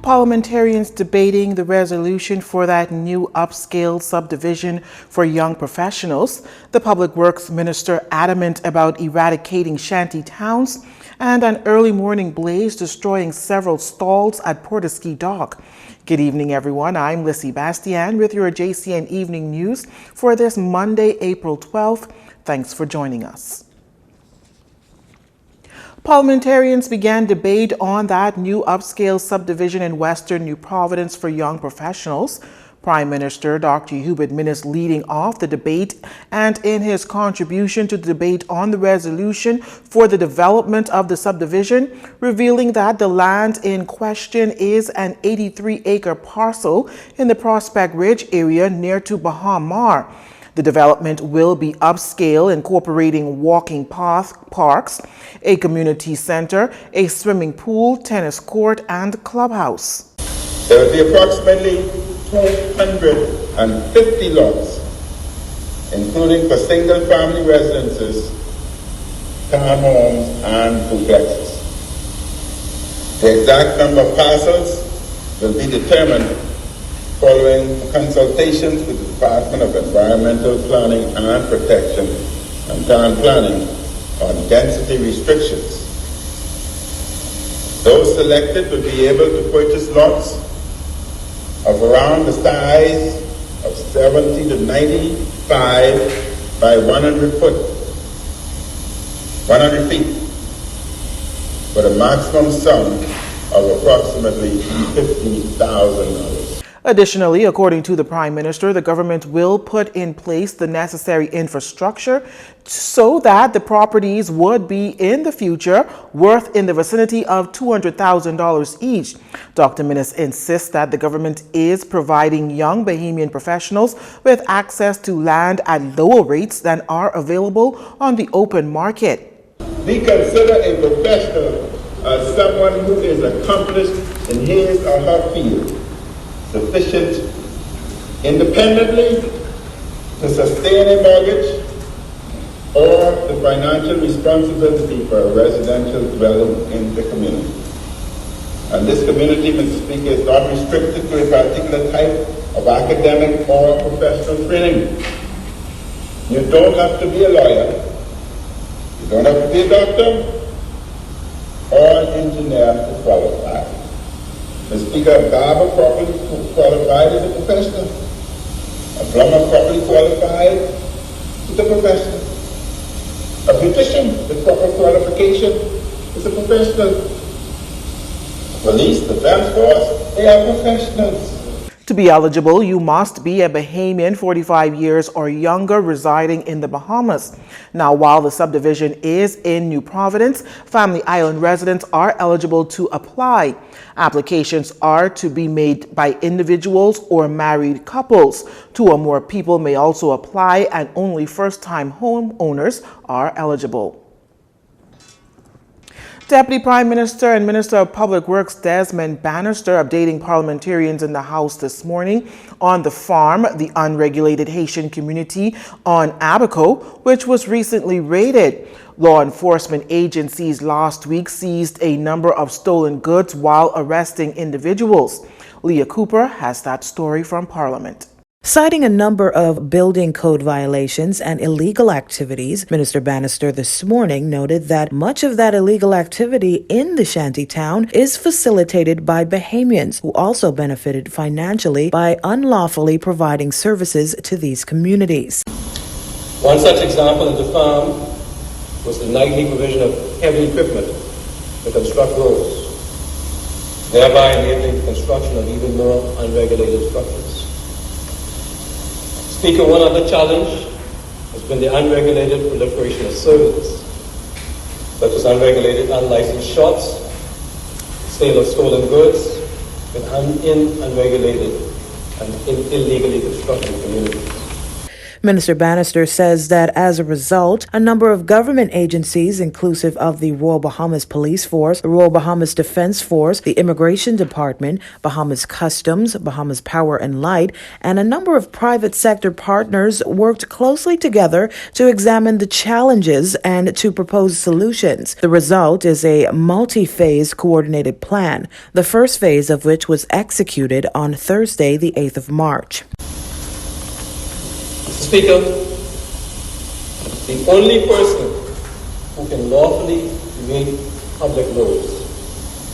Parliamentarians debating the resolution for that new upscale subdivision for young professionals, the Public Works Minister adamant about eradicating shanty towns, and an early morning blaze destroying several stalls at Portaski Dock. Good evening, everyone. I'm Lissy Bastian with your JCN Evening News for this Monday, April 12th. Thanks for joining us. Parliamentarians began debate on that new upscale subdivision in Western New Providence for young professionals. Prime Minister Dr. Hubert Minnis leading off the debate, and in his contribution to the debate on the resolution for the development of the subdivision, revealing that the land in question is an 83-acre parcel in the Prospect Ridge area near to Bahamar. The development will be upscale, incorporating walking parks, a community center, a swimming pool, tennis court, and clubhouse. There will be approximately 250 lots, including for single-family residences, townhomes, and duplexes. The exact number of parcels will be determined following consultations with the Department of Environmental Planning and Protection and Town Planning on density restrictions. Those selected will be able to purchase lots of around the size of 70 to 95 by 100 feet, with a maximum sum of approximately $50,000. Additionally, according to the Prime Minister, the government will put in place the necessary infrastructure so that the properties would be in the future worth in the vicinity of $200,000 each. Dr. Minnis insists that the government is providing young Bahamian professionals with access to land at lower rates than are available on the open market. We consider a professional as someone who is accomplished in his or her field, sufficient independently to sustain a mortgage or the financial responsibility for a residential dwelling in the community. And this community, Mr. Speaker, is not restricted to a particular type of academic or professional training. You don't have to be a lawyer, you don't have to be a doctor or an engineer to qualify. Mr. Speaker, a barber properly qualified is a professional. A plumber properly qualified is a professional. A beautician with proper qualification is a professional. Police, defense force, they are professionals. To be eligible, you must be a Bahamian 45 years or younger residing in the Bahamas. Now, while the subdivision is in New Providence, Family Island residents are eligible to apply. Applications are to be made by individuals or married couples. 2 or more people may also apply, and only first-time homeowners are eligible. Deputy Prime Minister and Minister of Public Works Desmond Bannister updating parliamentarians in the House this morning on the farm, the unregulated Haitian community on Abaco, which was recently raided. Law enforcement agencies last week seized a number of stolen goods while arresting individuals. Leah Cooper has that story from Parliament. Citing a number of building code violations and illegal activities, Minister Bannister this morning noted that much of that illegal activity in the shanty town is facilitated by Bahamians, who also benefited financially by unlawfully providing services to these communities. One such example at the farm was the nightly provision of heavy equipment to construct roads, thereby enabling the construction of even more unregulated structures. Speaker, one other challenge has been the unregulated proliferation of services, such as unregulated unlicensed shops, sale of stolen goods, in unregulated and illegally constructed communities. Minister Bannister says that as a result, a number of government agencies, inclusive of the Royal Bahamas Police Force, the Royal Bahamas Defense Force, the Immigration Department, Bahamas Customs, Bahamas Power and Light, and a number of private sector partners worked closely together to examine the challenges and to propose solutions. The result is a multi-phase coordinated plan, the first phase of which was executed on Thursday, the 8th of March. Mr. Speaker, the only person who can lawfully create public roads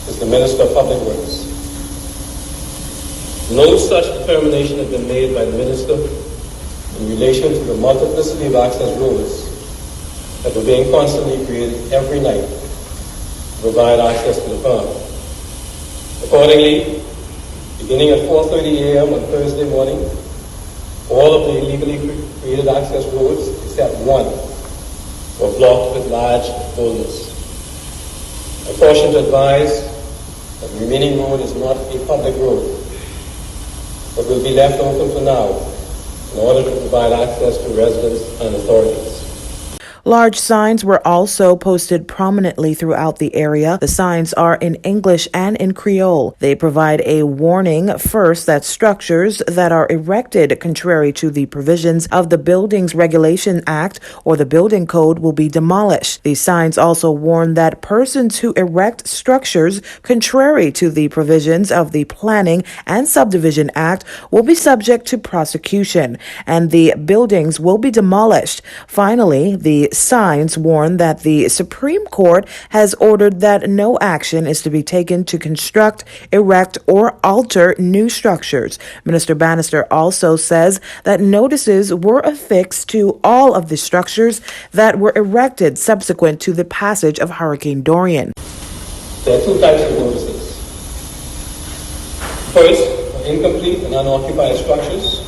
is the Minister of Public Works. No such determination has been made by the Minister in relation to the multiplicity of access roads that are being constantly created every night to provide access to the farm. Accordingly, beginning at 4:30 a.m. on Thursday morning, all of the illegally created access roads, except one, were blocked with large boulders. I caution to advise that the remaining road is not a public road, but will be left open for now in order to provide access to residents and authorities. Large signs were also posted prominently throughout the area. The signs are in English and in Creole. They provide a warning, first, that structures that are erected contrary to the provisions of the Buildings Regulation Act or the Building Code will be demolished. These signs also warn that persons who erect structures contrary to the provisions of the Planning and Subdivision Act will be subject to prosecution, and the buildings will be demolished. Finally, the signs warn that the Supreme Court has ordered that no action is to be taken to construct, erect, or alter new structures. Minister Bannister also says that notices were affixed to all of the structures that were erected subsequent to the passage of Hurricane Dorian. There are two types of notices. First, for incomplete and unoccupied structures,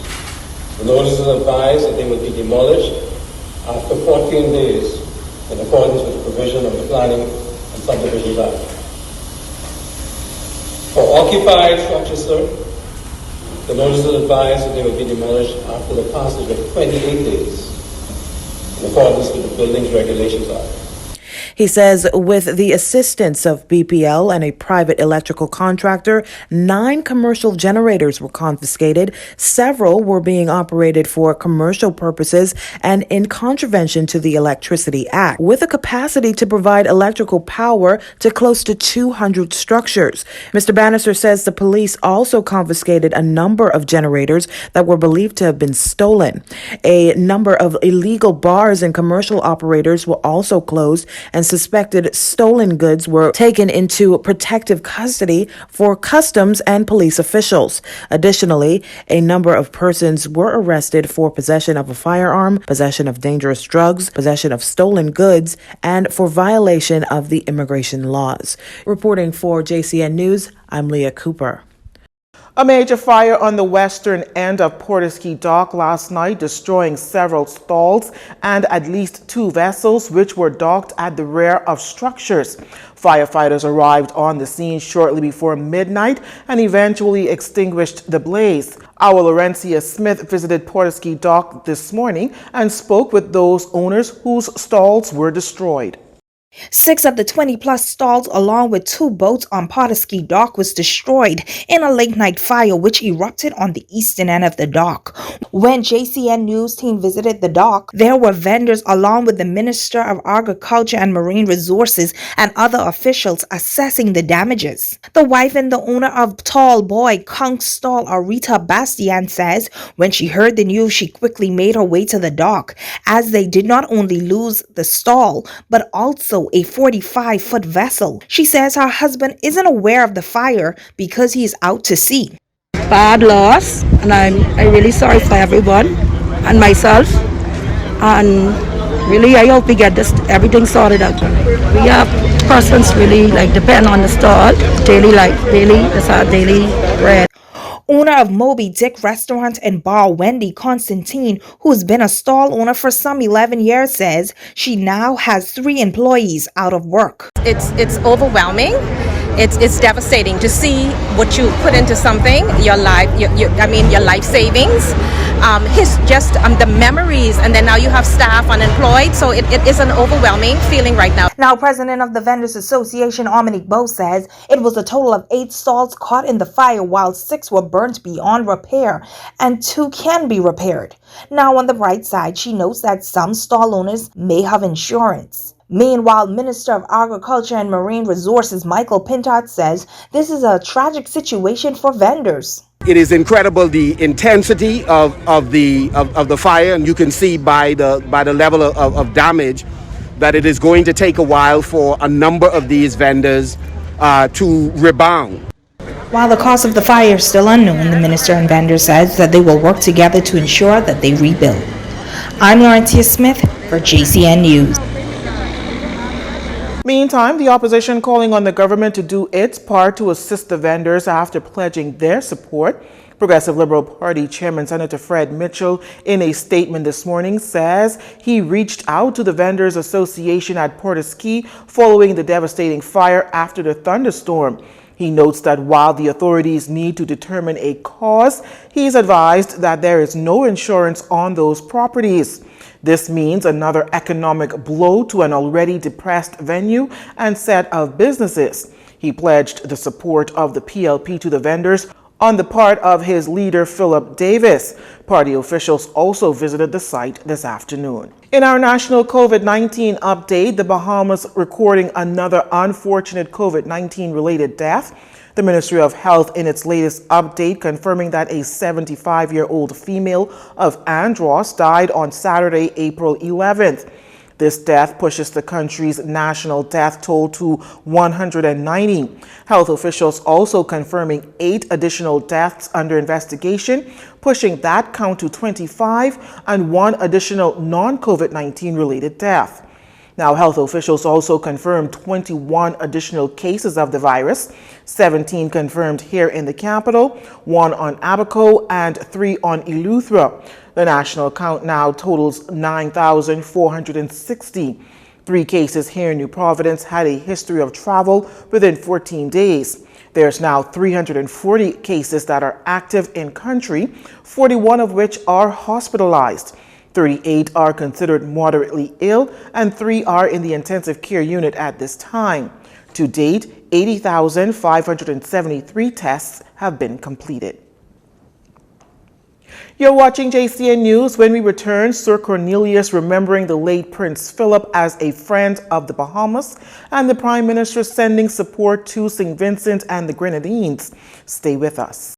the notices advise that they will be demolished after 14 days in accordance with the provision of the Planning and Subdivision Act. For occupied structures, sir, the notices advise that they will be demolished after the passage of 28 days in accordance with the Buildings Regulations Act. He says with the assistance of BPL and a private electrical contractor, 9 commercial generators were confiscated. Several were being operated for commercial purposes and in contravention to the Electricity Act, with a capacity to provide electrical power to close to 200 structures. Mr. Bannister says the police also confiscated a number of generators that were believed to have been stolen. A number of illegal bars and commercial operators were also closed, and suspected stolen goods were taken into protective custody for customs and police officials. Additionally, a number of persons were arrested for possession of a firearm, possession of dangerous drugs, possession of stolen goods, and for violation of the immigration laws. Reporting for Jcn News, I'm Leah Cooper. A major fire on the western end of Portisky Dock last night, destroying several stalls and at least 2 vessels which were docked at the rear of structures. Firefighters arrived on the scene shortly before midnight and eventually extinguished the blaze. Our Laurencia Smith visited Portisky Dock this morning and spoke with those owners whose stalls were destroyed. 6 of the 20-plus stalls along with 2 boats on Portisky Dock was destroyed in a late-night fire which erupted on the eastern end of the dock. When Jcn News team visited the dock, there were vendors along with the Minister of Agriculture and Marine Resources and other officials assessing the damages. The wife and the owner of Tall Boy Kunk's stall, Arita Bastian, says when she heard the news, she quickly made her way to the dock, as they did not only lose the stall, but also a 45-foot vessel. She says her husband isn't aware of the fire because he is out to sea. Bad loss, and I'm really sorry for everyone and myself, and really I hope we get everything sorted out. We have persons really depend on the stall, that's our daily bread. Owner of Moby Dick Restaurant and Bar, Wendy Constantine, who's been a stall owner for some 11 years, says she now has 3 employees out of work. It's overwhelming. it's devastating to see what you put into something, your life, your life savings, the memories, and then now you have staff unemployed. So it is an overwhelming feeling right now. Now, President of the Vendors Association, Dominic Bowe, says it was a total of 8 stalls caught in the fire, while 6 were burnt beyond repair and 2 can be repaired. Now, on the bright side, she notes that some stall owners may have insurance. Meanwhile, Minister of Agriculture and Marine Resources Michael Pintard says this is a tragic situation for vendors. It is incredible the intensity of the fire, and you can see by the level of damage that it is going to take a while for a number of these vendors to rebound. While the cause of the fire is still unknown, the minister and vendor says that they will work together to ensure that they rebuild. I'm Laurentia Smith for Jcn News. Meantime, the opposition calling on the government to do its part to assist the vendors after pledging their support. Progressive Liberal Party Chairman Senator Fred Mitchell, in a statement this morning, says he reached out to the Vendors Association at Port-Ski following the devastating fire after the thunderstorm. He notes that while the authorities need to determine a cause, he's advised that there is no insurance on those properties. This means another economic blow to an already depressed venue and set of businesses. He pledged the support of the PLP to the vendors on the part of his leader, Philip Davis. Party officials also visited the site this afternoon. In our national COVID-19 update, the Bahamas recording another unfortunate COVID-19 related death. The Ministry of Health in its latest update confirming that a 75-year-old female of Andros died on Saturday, April 11th. This death pushes the country's national death toll to 190. Health officials also confirming 8 additional deaths under investigation, pushing that count to 25, and 1 additional non-COVID-19 related death. Now, health officials also confirmed 21 additional cases of the virus, 17 confirmed here in the capital, 1 on Abaco, and 3 on Eleuthera. The national count now totals 9,460. 3 cases here in New Providence had a history of travel within 14 days. There's now 340 cases that are active in country, 41 of which are hospitalized. 38 are considered moderately ill, and 3 are in the intensive care unit at this time. To date, 80,573 tests have been completed. You're watching Jcn News. When we return, Sir Cornelius remembering the late Prince Philip as a friend of the Bahamas, and the Prime Minister sending support to St. Vincent and the Grenadines. Stay with us.